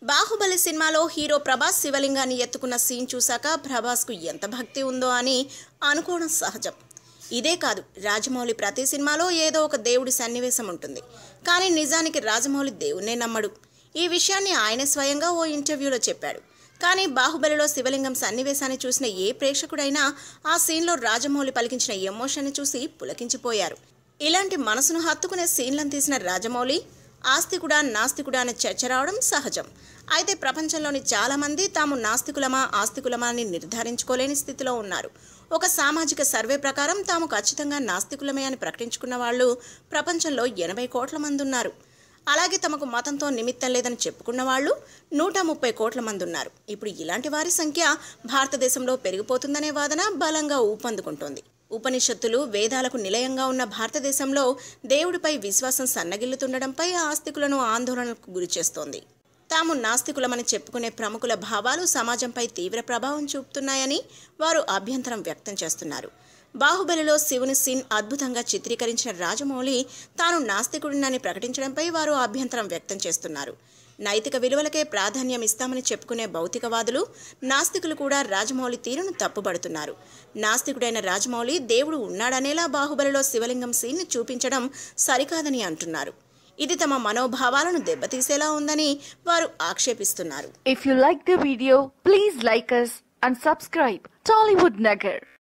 బాహుబలి సినిమాలో హీరో ప్రభాస్ శివలింగాన్ని ఎత్తుకున్న సీన్ చూశాక ప్రభాస్కు ఎంత భక్తి ఉందో అని అనుకోవడం సహజం. ఇదే కాదు, రాజమౌళి ప్రతి సినిమాలో ఏదో ఒక దేవుడి సన్నివేశం ఉంటుంది. కానీ నిజానికి రాజమౌళి దేవుణ్ణే నమ్మడు. ఈ విషయాన్ని ఆయన స్వయంగా ఓ ఇంటర్వ్యూలో చెప్పాడు. కానీ బాహుబలిలో శివలింగం సన్నివేశాన్ని చూసిన ఏ ప్రేక్షకుడైనా ఆ సీన్లో రాజమౌళి పలికించిన ఎమోషన్ని చూసి పులకించిపోయారు. ఇలాంటి మనసును హత్తుకునే సీన్లను తీసిన రాజమౌళి ఆస్తికుడా నాస్తికుడా అనే చర్చ రావడం సహజం. అయితే ప్రపంచంలోని చాలామంది తాము నాస్తికులమా ఆస్తికులమా అని నిర్ధారించుకోలేని స్థితిలో ఉన్నారు. ఒక సామాజిక సర్వే ప్రకారం తాము ఖచ్చితంగా నాస్తికులమే అని ప్రకటించుకున్న వాళ్ళు ప్రపంచంలో 80 కోట్ల మంది ఉన్నారు. అలాగే తమకు మతంతో నిమిత్తం లేదని చెప్పుకున్న వాళ్ళు 130 కోట్ల మంది ఉన్నారు. ఇప్పుడు ఇలాంటి వారి సంఖ్య భారతదేశంలో పెరిగిపోతుందనే వాదన బలంగా ఊపందుకుంటోంది. ఉపనిషత్తులు వేదాలకు నిలయంగా ఉన్న భారతదేశంలో దేవుడిపై విశ్వాసం సన్నగిల్లుతుండడంపై ఆస్తికులను ఆందోళనకు గురిచేస్తోంది. తాము నాస్తికులమని చెప్పుకునే ప్రముఖుల భావాలు సమాజంపై తీవ్ర ప్రభావం చూపుతున్నాయని వారు అభ్యంతరం వ్యక్తం చేస్తున్నారు. బాహుబలిలో శివుని సీన్ అద్భుతంగా చిత్రీకరించిన రాజమౌళి తాను నాస్తికుడినని ప్రకటించడంపై వారు అభ్యంతరం వ్యక్తం చేస్తున్నారు. నైతిక విలువలకే ప్రాధాన్యం ఇస్తామని చెప్పుకునే భౌతికవాదులు, నాస్తికులు కూడా రాజమౌళి తీరును తప్పుబడుతున్నారు. నాస్తికుడైన రాజమౌళి దేవుడు ఉన్నాడనేలా బాహుబలిలో శివలింగం సీన్ని చూపించడం సరికాదని అంటున్నారు. ఇది తమ మనోభావాలను దెబ్బతీసేలా ఉందని వారు ఆక్షేపిస్తున్నారు. If you like the video, please like us and subscribe Tollywood Nagar.